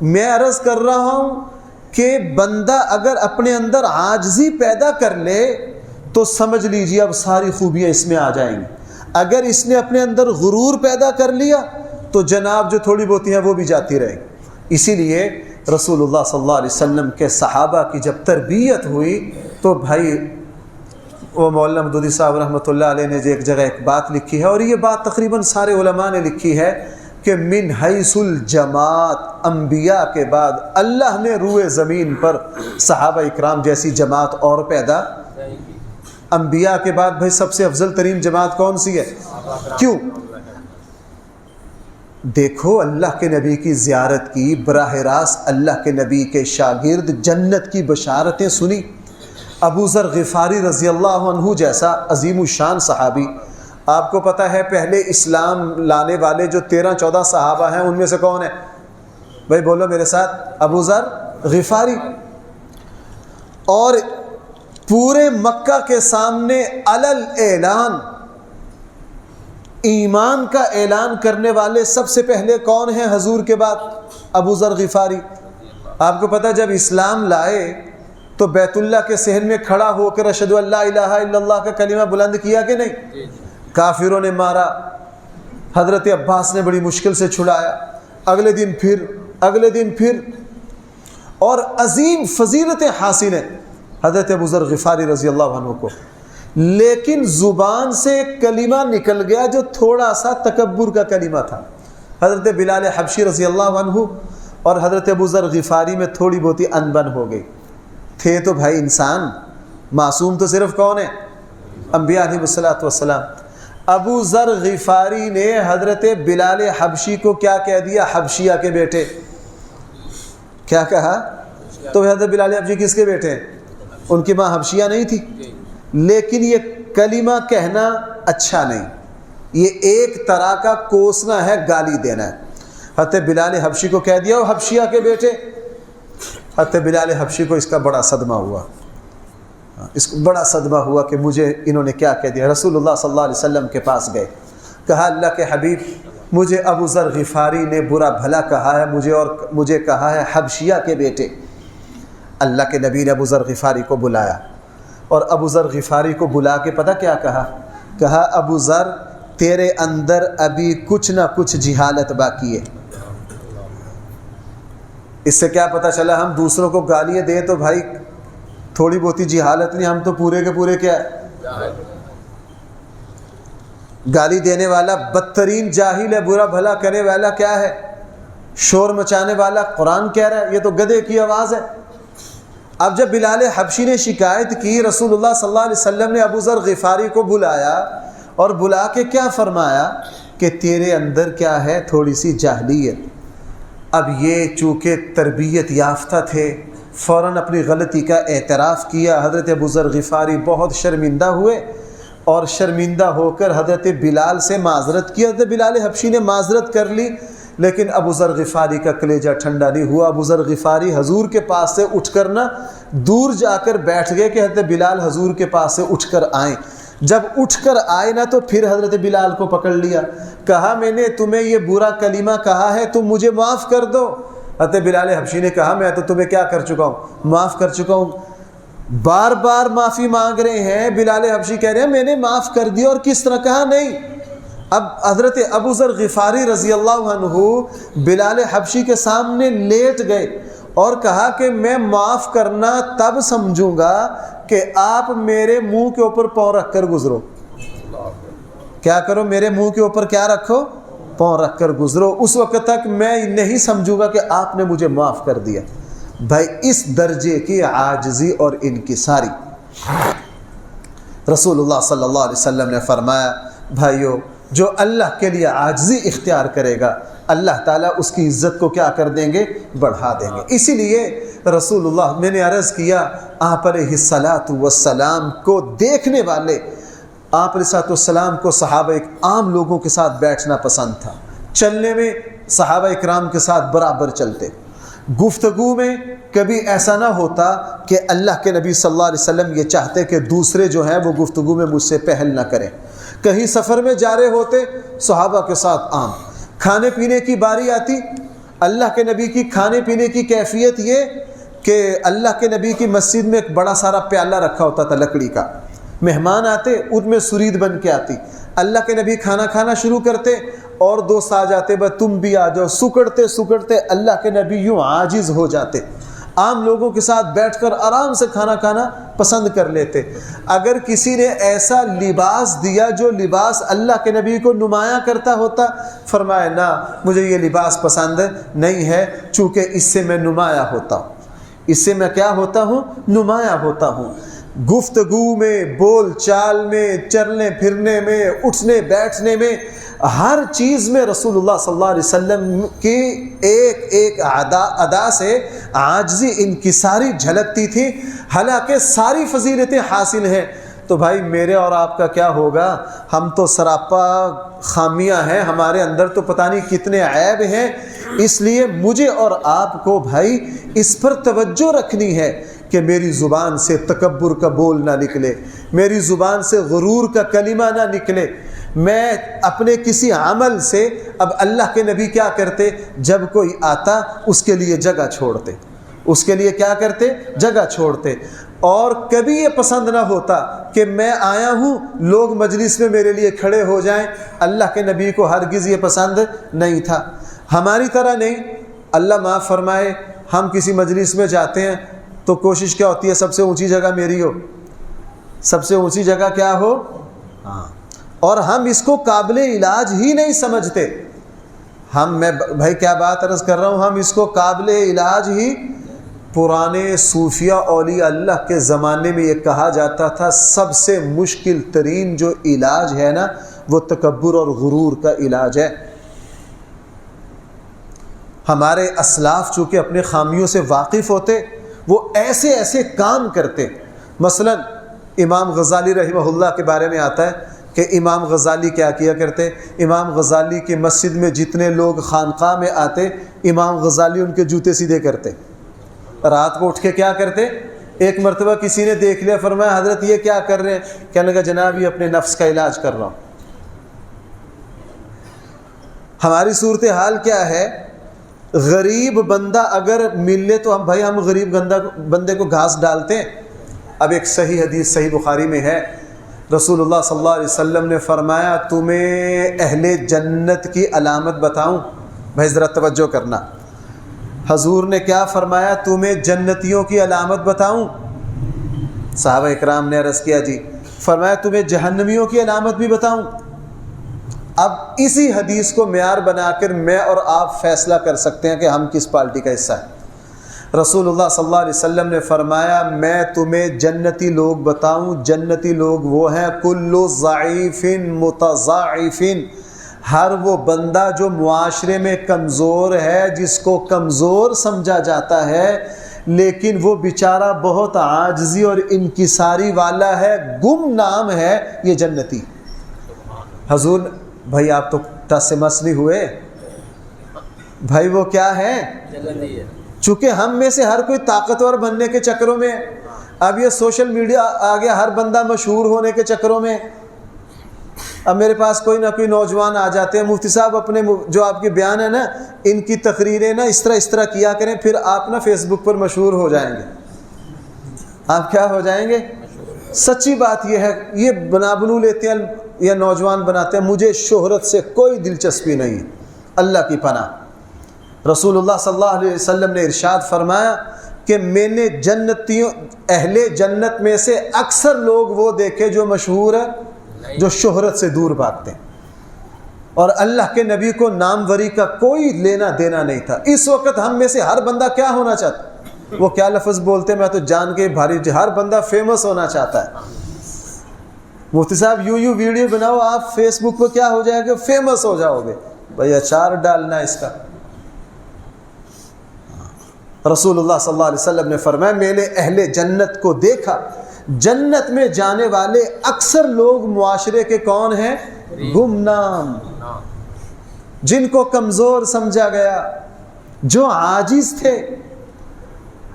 میں عرض کر رہا ہوں کہ بندہ اگر اپنے اندر عاجزی پیدا کر لے تو سمجھ لیجیے اب ساری خوبیاں اس میں آ جائیں گی. اگر اس نے اپنے اندر غرور پیدا کر لیا تو جناب جو تھوڑی بہت ہیں وہ بھی جاتی رہیں. اسی لیے رسول اللہ صلی اللہ علیہ وسلم کے صحابہ کی جب تربیت ہوئی تو بھائی وہ مولانا مودودی صاحب رحمۃ اللہ علیہ نے ایک جگہ ایک بات لکھی ہے, اور یہ بات تقریباً سارے علماء نے لکھی ہے کہ من حیث الجماعت انبیاء کے بعد اللہ نے روئے زمین پر صحابہ اکرام جیسی جماعت اور پیدا. انبیاء کے بعد بھائی سب سے افضل ترین جماعت کون سی ہے؟ کیوں؟ دیکھو اللہ کے نبی کی زیارت کی, براہ راست اللہ کے نبی کے شاگرد جنت کی بشارتیں سنی. ابو ذر غفاری رضی اللہ عنہ جیسا عظیم الشان صحابی, آپ کو پتہ ہے پہلے اسلام لانے والے جو 13-14 صحابہ ہیں ان میں سے کون ہے بھائی بولو میرے ساتھ؟ ابو ذر غفاری. اور پورے مکہ کے سامنے علل اعلان ایمان کا اعلان کرنے والے سب سے پہلے کون ہیں حضور کے بعد؟ ابو ذر غفاری. آپ کو پتہ جب اسلام لائے تو بیت اللہ کے صحن میں کھڑا ہو کر اشہدو ان لا الہ الا اللہ کا کلمہ بلند کیا کہ نہیں؟ کافروں نے مارا, حضرت عباس نے بڑی مشکل سے چھڑایا, اگلے دن پھر اور عظیم فضیلتیں حاصل ہیں حضرت ابو ذر غفاری رضی اللہ عنہ کو. لیکن زبان سے ایک کلمہ نکل گیا جو تھوڑا سا تکبر کا کلمہ تھا. حضرت بلال حبشی رضی اللہ عنہ اور حضرت ابو ذر غفاری میں تھوڑی بہت ہی انبن ہو گئی. تھے تو بھائی انسان, معصوم تو صرف کون ہے؟ انبیاء علیہ الصلوۃ والسلام. ابو ذر غفاری نے حضرت بلال حبشی کو کیا کہہ دیا؟ حبشیہ کے بیٹے. کیا کہا؟ تو حضرت بلال حبشی کس کے بیٹے ہیں؟ ان کی ماں حبشیہ نہیں تھی. لیکن یہ کلمہ کہنا اچھا نہیں, یہ ایک طرح کا کوسنا ہے, گالی دینا ہے. حضرت بلال حبشی کو کہہ دیا وہ حبشیہ کے بیٹے. حضرت بلال حبشی کو اس کا بڑا صدمہ ہوا, کہ مجھے انہوں نے کیا کہہ دیا. رسول اللہ صلی اللہ علیہ وسلم کے پاس گئے, کہا اللہ کے حبیب مجھے ابو ذر غفاری نے برا بھلا کہا ہے, مجھے کہا ہے حبشیہ کے بیٹے. اللہ کے نبی نے ابو ذر غفاری کو بلایا, اور ابو ذر غفاری کو بلا کے پتہ کیا کہا ابو ذر تیرے اندر ابھی کچھ نہ کچھ جہالت باقی ہے. اس سے کیا پتہ چلا ہم دوسروں کو گالیاں دیں تو بھائی تھوڑی بہت ہی جہالت نہیں, ہم تو پورے کے پورے کیا ہے؟ گالی دینے والا بدترین جاہل ہے, برا بھلا کرنے والا کیا ہے؟ شور مچانے والا. قرآن کہہ رہا ہے یہ تو گدھے کی آواز ہے. اب جب بلال حبشی نے شکایت کی, رسول اللہ صلی اللہ علیہ وسلم نے ابو ذر غفاری کو بلایا اور بلا کے کیا فرمایا کہ تیرے اندر کیا ہے؟ تھوڑی سی جاہلیت. اب یہ چونکہ تربیت یافتہ تھے فوراً اپنی غلطی کا اعتراف کیا. حضرت ابو ذر غفاری بہت شرمندہ ہوئے اور شرمندہ ہو کر حضرت بلال سے معذرت کی. حضرت بلال حبشی نے معذرت کر لی, لیکن ابو ذر غفاری کا کلیجہ ٹھنڈا نہیں ہوا. ابو ذر غفاری حضور کے پاس سے اٹھ کر نہ دور جا کر بیٹھ گئے کہ حضرت بلال حضور کے پاس سے اٹھ کر آئیں. جب اٹھ کر آئے نا تو پھر حضرت بلال کو پکڑ لیا, کہا میں نے تمہیں یہ برا کلمہ کہا ہے, تم مجھے معاف کر دو. حضرت بلال حبشی نے کہا میں تو تمہیں کیا کر چکا ہوں؟ معاف کر چکا ہوں. بار بار معافی مانگ رہے ہیں. بلال حبشی کہہ رہے ہیں میں نے معاف کر دیا. اور کس طرح؟ کہا نہیں, اب حضرت ابو ذر غفاری رضی اللہ عنہ بلال حبشی کے سامنے لیٹ گئے اور کہا کہ میں معاف کرنا تب سمجھوں گا کہ آپ میرے منہ کے اوپر پاؤں رکھ کر گزرو. کیا کرو؟ میرے منہ کے اوپر کیا رکھو؟ پاؤں رکھ کر گزرو. اس وقت تک میں نہیں سمجھوں گا کہ آپ نے مجھے معاف کر دیا. بھائی اس درجے کی عاجزی اور انکساری. رسول اللہ صلی اللہ علیہ وسلم نے فرمایا بھائیو جو اللہ کے لیے عاجزی اختیار کرے گا اللہ تعالیٰ اس کی عزت کو کیا کر دیں گے؟ بڑھا دیں گے. اسی لیے رسول اللہ، میں نے عرض کیا، آپ علیہ الصلاۃ والسلام کو دیکھنے والے، آپ علیہ السلام کو صحابہ عام لوگوں کے ساتھ بیٹھنا پسند تھا. چلنے میں صحابہ اکرام کے ساتھ برابر چلتے. گفتگو میں کبھی ایسا نہ ہوتا کہ اللہ کے نبی صلی اللہ علیہ وسلم یہ چاہتے کہ دوسرے جو ہیں وہ گفتگو میں مجھ سے پہل نہ کریں. کہیں سفر میں جا رہے ہوتے صحابہ کے ساتھ عام. کھانے پینے کی باری آتی، اللہ کے نبی کی کھانے پینے کی کیفیت یہ کہ اللہ کے نبی کی مسجد میں ایک بڑا سارا پیالہ رکھا ہوتا تھا لکڑی کا. مہمان آتے ان میں سرید بن کے آتی. اللہ کے نبی کھانا کھانا شروع کرتے اور دوست آ جاتے، بس تم بھی آ جاؤ. سکڑتے سکڑتے اللہ کے نبی یوں عاجز ہو جاتے. عام لوگوں کے ساتھ بیٹھ کر آرام سے کھانا کھانا پسند کر لیتے. اگر کسی نے ایسا لباس دیا جو لباس اللہ کے نبی کو نمایاں کرتا ہوتا، فرمایا نہ مجھے یہ لباس پسند نہیں ہے، چونکہ اس سے میں نمایاں ہوتا ہوں. اس سے میں کیا ہوتا ہوں؟ نمایاں ہوتا ہوں. گفتگو میں، بول چال میں، چلنے پھرنے میں، اٹھنے بیٹھنے میں، ہر چیز میں رسول اللہ صلی اللہ علیہ وسلم کی ایک ایک ادا سے عاجزی انکساری جھلکتی تھی. حالانکہ ساری فضیلتیں حاصل ہیں. تو بھائی میرے اور آپ کا کیا ہوگا؟ ہم تو سراپا خامیاں ہیں، ہمارے اندر تو پتہ نہیں کتنے عیب ہیں. اس لیے مجھے اور آپ کو بھائی اس پر توجہ رکھنی ہے کہ میری زبان سے تکبر کا بول نہ نکلے، میری زبان سے غرور کا کلمہ نہ نکلے. میں اپنے کسی عمل سے، اب اللہ کے نبی کیا کرتے؟ جب کوئی آتا اس کے لیے جگہ چھوڑتے. اس کے لیے کیا کرتے؟ جگہ چھوڑتے. اور کبھی یہ پسند نہ ہوتا کہ میں آیا ہوں لوگ مجلس میں میرے لیے کھڑے ہو جائیں. اللہ کے نبی کو ہرگز یہ پسند نہیں تھا. ہماری طرح نہیں. اللہ معاف فرمائے، ہم کسی مجلس میں جاتے ہیں تو کوشش کیا ہوتی ہے؟ سب سے اونچی جگہ میری ہو، سب سے اونچی جگہ کیا ہو. ہاں، اور ہم اس کو قابل علاج ہی نہیں سمجھتے. میں بھائی کیا بات عرض کر رہا ہوں، ہم اس کو قابل علاج ہی. پرانے صوفیہ اولیاء اللہ کے زمانے میں یہ کہا جاتا تھا سب سے مشکل ترین جو علاج ہے نا وہ تکبر اور غرور کا علاج ہے. ہمارے اسلاف چونکہ اپنے خامیوں سے واقف ہوتے، وہ ایسے ایسے کام کرتے. مثلا امام غزالی رحمہ اللہ کے بارے میں آتا ہے کہ امام غزالی کیا کیا کرتے. امام غزالی کی مسجد میں جتنے لوگ خانقاہ میں آتے، امام غزالی ان کے جوتے سیدھے کرتے. رات کو اٹھ کے کیا کرتے؟ ایک مرتبہ کسی نے دیکھ لیا، فرمایا حضرت یہ کیا کر رہے ہیں؟ کہنے لگا جناب یہ اپنے نفس کا علاج کر رہا ہوں. ہماری صورتحال کیا ہے؟ غریب بندہ اگر ملے تو ہم غریب بندے کو گھاس ڈالتے ہیں. اب ایک صحیح حدیث صحیح بخاری میں ہے، رسول اللہ صلی اللہ علیہ وسلم نے فرمایا تمہیں اہل جنت کی علامت بتاؤں؟ بھائی ذرا توجہ کرنا. حضور نے کیا فرمایا؟ تمہیں جنتیوں کی علامت بتاؤں؟ صحابہ اکرام نے عرض کیا جی. فرمایا تمہیں جہنمیوں کی علامت بھی بتاؤں؟ اب اسی حدیث کو معیار بنا کر میں اور آپ فیصلہ کر سکتے ہیں کہ ہم کس پارٹی کا حصہ ہیں. رسول اللہ صلی اللہ علیہ وسلم نے فرمایا میں تمہیں جنتی لوگ بتاؤں؟ جنتی لوگ وہ ہیں کل ضعیف متضاعف، ہر وہ بندہ جو معاشرے میں کمزور ہے، جس کو کمزور سمجھا جاتا ہے لیکن وہ بیچارہ بہت عاجزی اور انکساری والا ہے، گمنام ہے، یہ جنتی. حضور بھائی آپ تو ٹس سے مس نہیں ہوئے. بھائی وہ کیا ہے؟ جنتی ہے. چونکہ ہم میں سے ہر کوئی طاقتور بننے کے چکروں میں، اب یہ سوشل میڈیا آ گیا، ہر بندہ مشہور ہونے کے چکروں میں. اب میرے پاس کوئی نہ کوئی نوجوان آ جاتے ہیں، مفتی صاحب اپنے جو آپ کے بیان ہے نا ان کی تقریریں نا اس طرح کیا کریں، پھر آپ نا فیس بک پر مشہور ہو جائیں گے. آپ کیا ہو جائیں گے؟ سچی بات یہ ہے، یہ بنا بنو لیتے ہیں یا نوجوان بناتے ہیں مجھے شہرت سے کوئی دلچسپی نہیں ہے، اللہ کی پناہ۔ رسول اللہ صلی اللہ علیہ وسلم نے ارشاد فرمایا کہ میں نے اہل جنت میں سے اکثر لوگ وہ دیکھے جو مشہور ہیں، جو شہرت سے دور بھاگتے ہیں، اور اللہ کے نبی کو ناموری کا کوئی لینا دینا نہیں تھا۔ اس وقت ہم میں سے ہر بندہ کیا ہونا چاہتا ہے؟ وہ کیا لفظ بولتے ہیں میں تو جان کے بھاری، ہر بندہ فیمس ہونا چاہتا ہے۔ مفتی صاحب یوں ویڈیو بناؤ آپ فیس بک پہ، کیا ہو جائے گا؟ فیمس ہو جاؤ گے۔ بھائی اچار ڈالنا اس کا۔ رسول اللہ صلی اللہ علیہ وسلم نے فرمایا میں نے اہل جنت کو دیکھا، جنت میں جانے والے اکثر لوگ معاشرے کے کون ہیں؟ گمنام، جن کو کمزور سمجھا گیا، جو عاجز تھے۔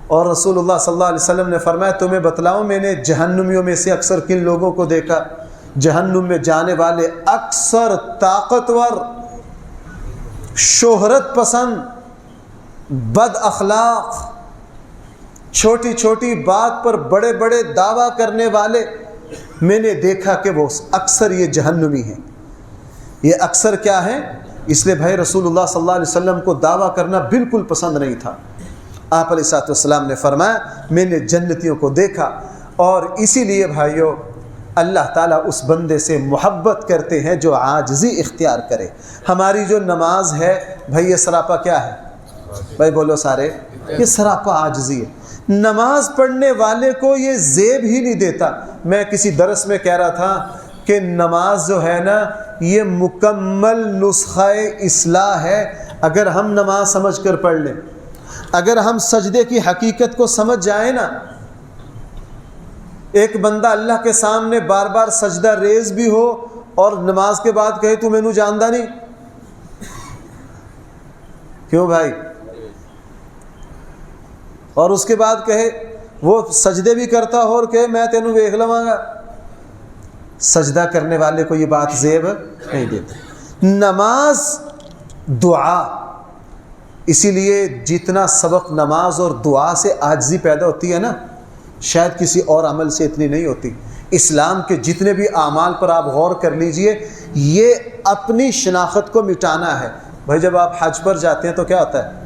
اور رسول اللہ صلی اللہ علیہ وسلم نے فرمایا تمہیں بتلاؤں میں نے جہنمیوں میں سے اکثر کن لوگوں کو دیکھا؟ جہنم میں جانے والے اکثر طاقتور، شہرت پسند، بد اخلاق، چھوٹی چھوٹی بات پر بڑے بڑے دعویٰ کرنے والے میں نے دیکھا کہ وہ اکثر یہ جہنمی ہیں۔ یہ اکثر کیا ہیں؟ اس لیے بھائی رسول اللہ صلی اللہ علیہ وسلم کو دعویٰ کرنا بالکل پسند نہیں تھا۔ آپ علیہ الصلوۃ والسلام نے فرمایا میں نے جنتیوں کو دیکھا، اور اسی لیے بھائیو اللہ تعالیٰ اس بندے سے محبت کرتے ہیں جو عاجزی اختیار کرے۔ ہماری جو نماز ہے بھائی یہ سراپا کیا ہے؟ بھائی بولو سارے، یہ سراپا عاجزی ہے۔ نماز پڑھنے والے کو یہ زیب ہی نہیں دیتا۔ میں کسی درس میں کہہ رہا تھا کہ نماز جو ہے نا یہ مکمل نسخہ اصلاح ہے۔ اگر ہم نماز سمجھ کر پڑھ لیں، اگر ہم سجدے کی حقیقت کو سمجھ جائیں نا، ایک بندہ اللہ کے سامنے بار بار سجدہ ریز بھی ہو اور نماز کے بعد کہے تو مینوں جاندا نہیں، کیوں بھائی؟ اور اس کے بعد کہے وہ سجدے بھی کرتا ہو اور کہے میں تینوں ویکھ لواں گا، سجدہ کرنے والے کو یہ بات زیب نہیں دیتی۔ نماز دعا، اسی لیے جتنا سبق نماز اور دعا سے عاجزی پیدا ہوتی ہے نا، شاید کسی اور عمل سے اتنی نہیں ہوتی۔ اسلام کے جتنے بھی اعمال پر آپ غور کر لیجئے، یہ اپنی شناخت کو مٹانا ہے۔ بھائی جب آپ حج پر جاتے ہیں تو کیا ہوتا ہے؟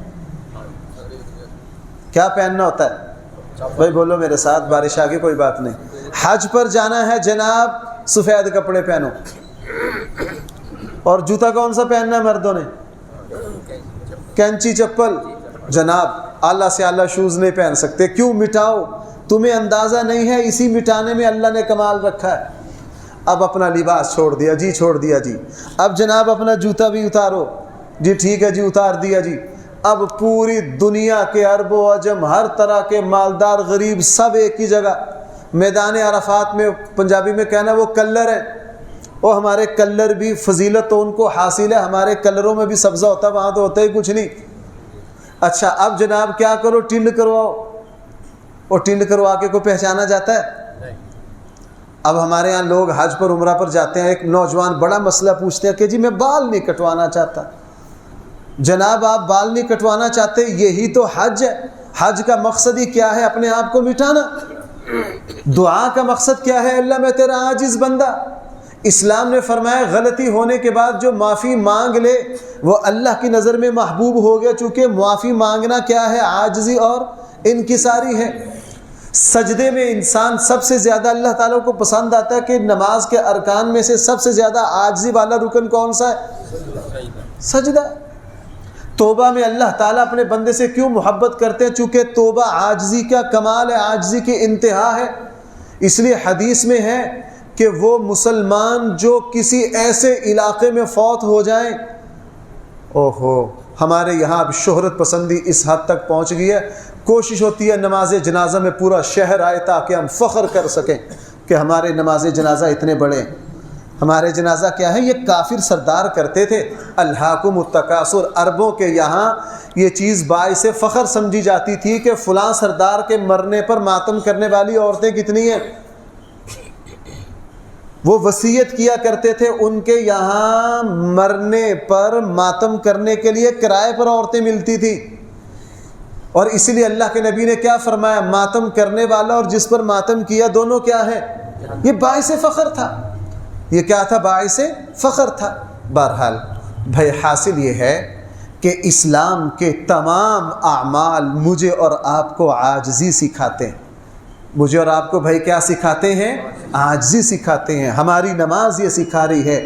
کیا پہننا ہوتا ہے؟ بھائی بولو میرے ساتھ، بارش آگے کوئی بات نہیں۔ حج پر جانا ہے جناب، سفید کپڑے پہنو، اور جوتا کون سا پہننا ہے مردوں نے؟ کینچی چپل، جناب اعلیٰ سے اعلیٰ شوز نہیں پہن سکتے۔ کیوں؟ مٹاؤ، تمہیں اندازہ نہیں ہے اسی مٹانے میں اللہ نے کمال رکھا ہے۔ اب اپنا لباس چھوڑ دیا جی، چھوڑ دیا جی، اب جناب اپنا جوتا بھی اتارو جی، ٹھیک ہے جی اتار دیا جی۔ اب پوری دنیا کے عرب و عجم، ہر طرح کے مالدار غریب سب ایک ہی جگہ میدان عرفات میں، پنجابی میں کہنا وہ کلر ہیں، وہ ہمارے کلر بھی فضیلت تو ان کو حاصل ہے، ہمارے کلروں میں بھی سبزہ ہوتا ہے، وہاں تو ہوتا ہی کچھ نہیں۔ اچھا اب جناب کیا کرو؟ ٹنڈ کرواؤ، اور ٹنڈ کروا کے کوئی پہچانا جاتا ہے؟ اب ہمارے ہاں لوگ حج پر عمرہ پر جاتے ہیں، ایک نوجوان بڑا مسئلہ پوچھتے ہیں کہ جی میں بال نہیں کٹوانا چاہتا۔ جناب آپ بال نہیں کٹوانا چاہتے، یہی تو حج ہے۔ حج کا مقصد ہی کیا ہے؟ اپنے آپ کو مٹانا۔ دعا کا مقصد کیا ہے؟ اللہ میں تیرا عاجز بندہ۔ اسلام نے فرمایا غلطی ہونے کے بعد جو معافی مانگ لے وہ اللہ کی نظر میں محبوب ہو گیا، چونکہ معافی مانگنا کیا ہے؟ عاجزی اور انکساری ہے۔ سجدے میں انسان سب سے زیادہ اللہ تعالیٰ کو پسند آتا ہے کہ نماز کے ارکان میں سے سب سے زیادہ عاجزی والا رکن کون سا ہے؟ سجدہ۔ توبہ میں اللہ تعالیٰ اپنے بندے سے کیوں محبت کرتے ہیں؟ چونکہ توبہ عاجزی کا کمال ہے، عاجزی کی انتہا ہے۔ اس لیے حدیث میں ہے کہ وہ مسلمان جو کسی ایسے علاقے میں فوت ہو جائیں، اوہو ہمارے یہاں اب شہرت پسندی اس حد تک پہنچ گئی ہے، کوشش ہوتی ہے نماز جنازہ میں پورا شہر آئے تاکہ ہم فخر کر سکیں کہ ہمارے نماز جنازہ اتنے بڑے ہیں۔ ہمارے جنازہ کیا ہے؟ یہ کافر سردار کرتے تھے۔ الہاکم التکاثر، عربوں کے یہاں یہ چیز باعث فخر سمجھی جاتی تھی کہ فلاں سردار کے مرنے پر ماتم کرنے والی عورتیں کتنی ہیں۔ وہ وصیت کیا کرتے تھے ان کے یہاں مرنے پر ماتم کرنے کے لیے کرائے پر عورتیں ملتی تھی، اور اسی لیے اللہ کے نبی نے کیا فرمایا؟ ماتم کرنے والا اور جس پر ماتم کیا دونوں کیا ہیں؟ یہ باعث فخر تھا۔ یہ کیا تھا؟ باعث فخر تھا۔ بہرحال بھائی حاصل یہ ہے کہ اسلام کے تمام اعمال مجھے اور آپ کو عاجزی سکھاتے ہیں۔ مجھے اور آپ کو بھائی کیا سکھاتے ہیں؟ عاجزی سکھاتے ہیں۔ ہماری نماز یہ سکھا رہی ہے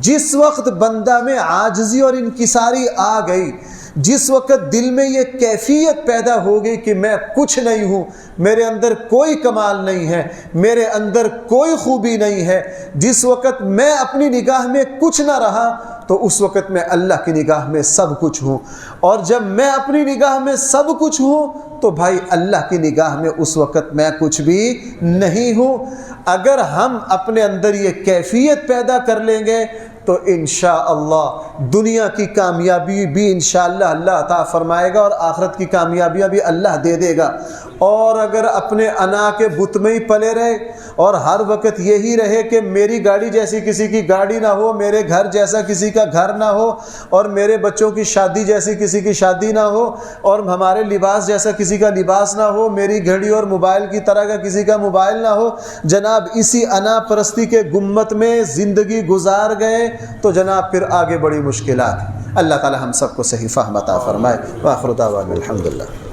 جس وقت بندہ میں عاجزی اور انکساری آ گئی، جس وقت دل میں یہ کیفیت پیدا ہو گئی کہ میں کچھ نہیں ہوں، میرے اندر کوئی کمال نہیں ہے، میرے اندر کوئی خوبی نہیں ہے، جس وقت میں اپنی نگاہ میں کچھ نہ رہا تو اس وقت میں اللہ کی نگاہ میں سب کچھ ہوں، اور جب میں اپنی نگاہ میں سب کچھ ہوں تو بھائی اللہ کی نگاہ میں اس وقت میں کچھ بھی نہیں ہوں۔ اگر ہم اپنے اندر یہ کیفیت پیدا کر لیں گے تو انشاءاللہ دنیا کی کامیابی بھی انشاءاللہ اللہ عطا فرمائے گا اور آخرت کی کامیابیاں بھی اللہ دے دے گا۔ اور اگر اپنے انا کے بت میں ہی پلے رہے اور ہر وقت یہی رہے کہ میری گاڑی جیسی کسی کی گاڑی نہ ہو، میرے گھر جیسا کسی کا گھر نہ ہو، اور میرے بچوں کی شادی جیسی کسی کی شادی نہ ہو، اور ہمارے لباس جیسا کسی کا لباس نہ ہو، میری گھڑی اور موبائل کی طرح کا کسی کا موبائل نہ ہو، جناب اسی انا پرستی کے گمت میں زندگی گزار گئے تو جناب پھر آگے بڑی مشکلات ہیں۔ اللہ تعالی ہم سب کو صحیح فہم عطا فرمائے۔ وآخر دعوانا الحمدللہ۔